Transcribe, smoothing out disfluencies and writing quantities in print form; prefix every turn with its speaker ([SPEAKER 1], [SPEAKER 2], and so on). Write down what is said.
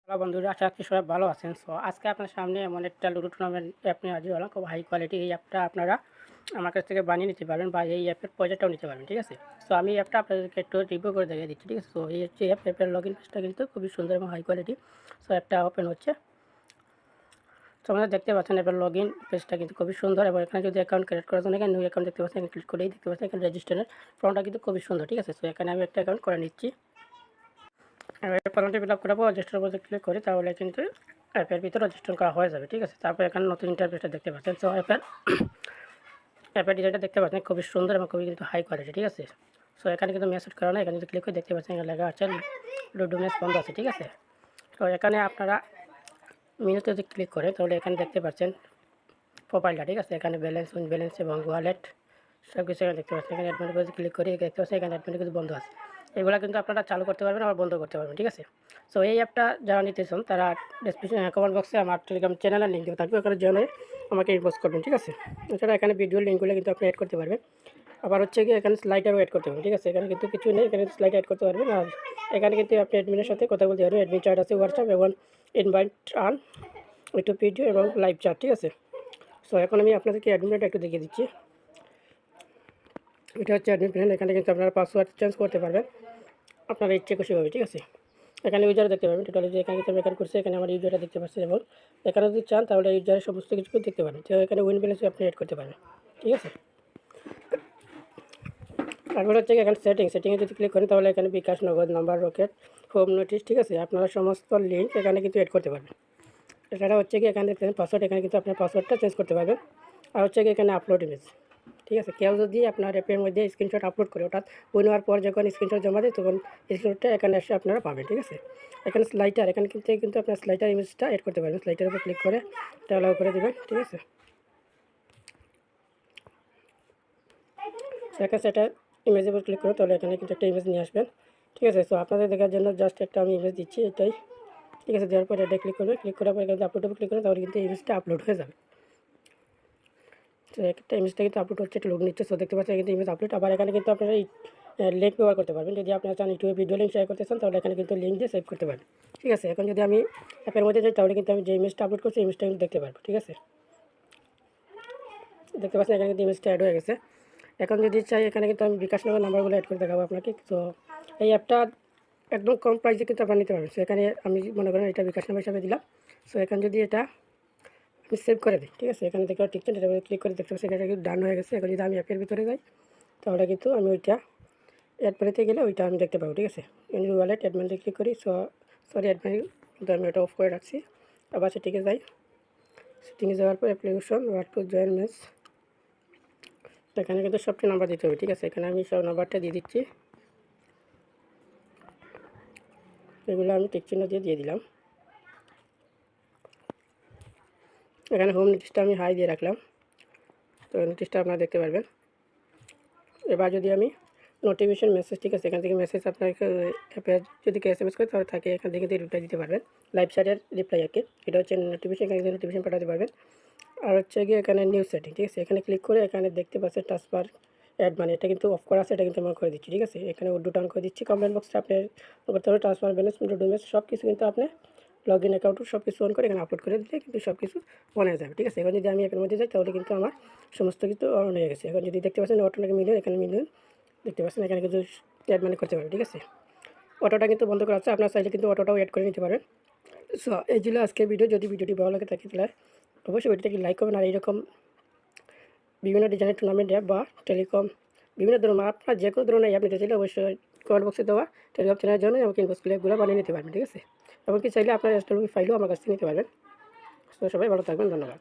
[SPEAKER 1] Hello বন্ধুরা, আশা রাখছি সবাই ভালো আছেন। সো আজকে আপনার সামনে এমন একটা লুডো টুর্নামেন্ট অ্যাপ নিয়ে হাজির হলাম। খুব হাই কোয়ালিটি এই অ্যাপটা আপনারা আমার কাছ থেকে বানিয়ে নিতে পারবেন বা এই অ্যাপের প্রজেক্টটাও নিতে পারবেন, ঠিক আছে? সো আমি এই অ্যাপটা আপনাদেরকে একটু রিভিউ করে দেখিয়ে দিচ্ছি, ঠিক আছে? সো এই হচ্ছে অ্যাপের লগ ইন পেজটা কিন্তু খুবই সুন্দর এবং হাই কোয়ালিটি। সো অ্যাপটা ওপেন হচ্ছে। তো আপনারা দেখতে পাচ্ছেন অ্যাপের লগ ইন পেজটা কিন্তু খুবই সুন্দর এবং এখানে যদি অ্যাকাউন্ট ক্রিয়েট করার জন্য এখানে নিউ অ্যাকাউন্ট দেখতে পাচ্ছেন, ক্লিক করেই দেখতে পাচ্ছেন এখানে রেজিস্টারের ফর্মটা কিন্তু খুবই সুন্দর, ঠিক আছে? সো এখানে আমি একটা অ্যাকাউন্ট করে নিচ্ছি। এবার ফর্মটি ফিল আপ করার পর রেজিস্টার উপরে ক্লিক করি, তাহলে কিন্তু অ্যাপের ভিতরে রেজিস্ট্রেশন করা হয়ে যাবে, ঠিক আছে? তারপর এখানে নতুন ইন্টারফেসটা দেখতে পাচ্ছেন। সো অ্যাপের ডিজাইনটা দেখতে পাচ্ছেন খুবই সুন্দর এবং খুবই কিন্তু হাই কোয়ালিটি, ঠিক আছে? সো এখানে কিন্তু মেসেজ করা না, এখানে যদি ক্লিক করে দেখতে পাচ্ছেন এখানে লেখা আছে লুডো ম্যাচ বন্ধ আছে, ঠিক আছে? তো এখানে আপনারা মেনুতে যদি ক্লিক করেন তাহলে এখানে দেখতে পাচ্ছেন প্রোফাইলটা, ঠিক আছে? এখানে ব্যালেন্স, উইন ব্যালেন্স এবং ওয়ালেট সব কিছু এখানে দেখতে পাচ্ছেন। এখানে অ্যাডমিট করে ক্লিক করে দেখতে পাচ্ছেন এখানে অ্যাডমিট কিন্তু বন্ধ আছে। এগুলো কিন্তু আপনারা চালু করতে পারবেন আবার বন্ধ করতে পারবেন, ঠিক আছে? সো এই অ্যাপটা যারা নিতে চান তারা ডেসক্রিপশন কমেন্ট বক্সে আমার টেলিগ্রাম চ্যানেলের লিঙ্ক দেওয়া থাকবে, ওখানে জয়েন হয়ে আমাকে ইনবক্স করবেন, ঠিক আছে? এছাড়া এখানে ভিডিও লিঙ্কগুলো কিন্তু আপনি অ্যাড করতে পারবেন। আবার হচ্ছে গিয়ে এখানে স্লাইডারও অ্যাড করতে পারবেন, ঠিক আছে? এখানে কিন্তু কিছু নেই, এখানে স্লাইড অ্যাড করতে পারবেন। আর এখানে কিন্তু আপনি অ্যাডমিনের সাথে কথা বলতে পারবেন। অ্যাডমিন চার্ট আছে, হোয়াটসঅ্যাপ এবং ইনভাইট আন ইউটিউব ভিডিও এবং লাইভ চার্ট, ঠিক আছে? সো এখন আমি আপনাদেরকে অ্যাডমিনটা একটু দেখিয়ে দিচ্ছি। এটা হচ্ছে অ্যাডমিন প্যানেল। এখানে কিন্তু আপনারা পাসওয়ার্ড চেঞ্জ করতে পারবেন আপনারা ইচ্ছে খুশিভাবে, ঠিক আছে? এখানে ইউজার দেখতে পাবেন টোটালি যে এখানে কিন্তু আমি রেকর্ড করছি, এখানে আমার ইউজারটা দেখতে পাচ্ছেন এবং এখানে যদি চান তাহলে ইউজারের সমস্ত কিছু দেখতে পাবেন। তো এখানে উইন ব্যালেন্স আপনি অ্যাড করতে পারবেন, ঠিক আছে? তারপরে হচ্ছে এখানে সেটিংয়ে যদি ক্লিক করেন তাহলে এখানে বিকাশ, নগদ, নাম্বার, রকেট, হোম নোটিশ, ঠিক আছে? আপনারা সমস্ত লিঙ্ক এখানে কিন্তু অ্যাড করতে পারবেন। এছাড়া হচ্ছে কি এখানে দেখতে পাসওয়ার্ড, এখানে কিন্তু আপনার পাসওয়ার্ডটা চেঞ্জ করতে পারবেন। আর হচ্ছে কি এখানে আপলোড ইমেজ, ঠিক আছে? কেউ যদি আপনার অ্যাপের মধ্যে স্ক্রিনশট আপলোড করে অর্থাৎ উইন হওয়ার পর যখন স্ক্রিনশট জমা দেয় তখন স্ক্রিনশটটা এখানে এসে আপনারা পাবেন, ঠিক আছে? এখানে স্লাইডার, এখানে কিন্তু আপনার স্লাইডার ইমেজটা অ্যাড করতে পারবেন। স্লাইডারের উপর ক্লিক করে এটা অ্যালাউ করে দেবেন, ঠিক আছে? এখানে সেটা ইমেজের উপর ক্লিক করে তাহলে এখানে কিন্তু একটা ইমেজ নিয়ে আসবেন, ঠিক আছে? সো আপনাদের দেখার জন্য জাস্ট একটা আমি ইমেজ দিচ্ছি, এটাই, ঠিক আছে? দেওয়ার পর এটা ক্লিক করবে, ক্লিক করার পর এখানে আপলোড উপর ক্লিক করে তাহলে কিন্তু ইমেজটা আপলোড হয়ে যাবে। তো একটা ইমেজটা কিন্তু আপলোড হচ্ছে, একটু লোড নিচ্ছে। সো দেখতে পাচ্ছেন কিন্তু ইমেজ আপলোড। আবার এখানে কিন্তু আপনারা এই লিঙ্ক ব্যবহার করতে পারবেন। যদি আপনারা চান ইউটিউবে ভিডিও লিঙ্ক শেয়ার করতে চান তাহলে এখানে কিন্তু লিঙ্ক দিয়ে সেভ করতে পারবেন, ঠিক আছে? এখন যদি আমি অ্যাপের মধ্যে যাই তাহলে কিন্তু আমি যে ইমেজটা আপলোড করছি ইমেজটা কিন্তু দেখতে পারবো, ঠিক আছে? দেখতে পাচ্ছেন এখানে কিন্তু ইমেজটা অ্যাড হয়ে গেছে। এখন যদি চাই এখানে কিন্তু আমি বিকাশ নগর নাম্বারগুলো অ্যাড করে দেখাবো আপনাকে। তো এই অ্যাপটা একদম কম প্রাইসে কিন্তু আপনারা নিতে পারবেন। সো এখানে আমি মনে করেন এটা বিকাশ নাম্বার হিসাবে দিলাম। সো এখন যদি এটা আমি সেভ করে দিই, ঠিক আছে? এখানে দেখতে টিকছেন, এটা ক্লিক করে দেখতে পাচ্ছি এটা কিন্তু ডান হয়ে গেছে। এখন যদি আমি অ্যাপের ভিতরে যাই তাহলে কিন্তু আমি ওইটা অ্যাড বাড়িতে গেলে ওইটা আমি দেখতে পাবো, ঠিক আছে? ওয়ালেট অ্যাডমিনে ক্লিক করি। সরি অ্যাডমিন কিন্তু আমি ওটা অফ করে রাখছি। আবার সেটিংয়ে যাই, সেটিংয়ে যাওয়ার পর application want to join match, এখানে কিন্তু সবটি নাম্বার দিতে হবে, ঠিক আছে? এখানে আমি সব নাম্বারটা দিয়ে দিচ্ছি, এগুলো আমি টিক চিহ্ন দিয়ে দিলাম। এখানে হোম নোটিশটা আমি হাই দিয়ে রাখলাম, তো নোটিশটা আপনারা দেখতে পারবেন। এবার যদি আমি নোটিফিকেশন মেসেজ, ঠিক আছে? এখান থেকে মেসেজ আপনার অ্যাপে যদি কেউ SMS করে তাহলে তাকে এখান থেকে রিপ্লাই দিতে পারবেন, লাইভ চ্যাটের রিপ্লাই আর কি। এটা হচ্ছে নোটিফিকেশন, এখানে নোটিফিকেশন পাঠাতে পারবেন। আর হচ্ছে গিয়ে এখানে নিউজ সেটিং, ঠিক আছে? এখানে ক্লিক করে এখানে দেখতে পাচ্ছেন ট্রান্সফার অ্যাড মানি, এটা কিন্তু অফ করা আছে, এটা কিন্তু আমরা করে দিচ্ছি, ঠিক আছে? এখানে উড্ডু টান করে দিচ্ছি। কমেন্ট বক্সটা আপনি করতে হবে ট্রান্সফার ব্যালেন্স, ডকুমেন্টস সব কিছু কিন্তু আপনি লগ ইন অ্যাকাউন্ট সব কিছু অন করে এখানে আপলোড করে দিলে কিন্তু সব কিছু অন হয়ে যাবে, ঠিক আছে? এখন যদি আমি এখানের মধ্যে যাই তাহলে কিন্তু আমার সমস্ত কিছু অন হয়ে গেছে। এখন যদি দেখতে পাচ্ছেন অটোমেটিক মিলিয়ন, এখানে মিলিয়ন দেখতে পাচ্ছেন, এখানে কিন্তু অ্যাড মানি করতে পারবেন, ঠিক আছে? অটোটা কিন্তু বন্ধ করা আছে, আপনার চাইলে কিন্তু অটোটাও অ্যাড করে নিতে পারেন। সো এই ছিল আজকের ভিডিও। যদি ভিডিওটি ভালো লাগে থাকে তাহলে অবশ্যই ভিডিওটিকে লাইক করবেন। আর এইরকম বিভিন্ন ডিজাইনের টুর্নামেন্ট অ্যাপ বা টেলিকম বিভিন্ন ধরনের আপনার যে কোনো ধরনের অ্যাপ নিতে চাইলে অবশ্যই কমেন্ট বক্সে দেওয়া টেলিগ্রাম চ্যানেলের জন্য আমাকে ইনবক্স করলে অ্যাপগুলো বানিয়ে নিতে পারবেন, ঠিক আছে? এমনকি চাইলে আপনার এসডব্লিউ ফাইলও আমার কাছ থেকে নিতে পারবেন। তো সবাই ভালো থাকবেন, ধন্যবাদ।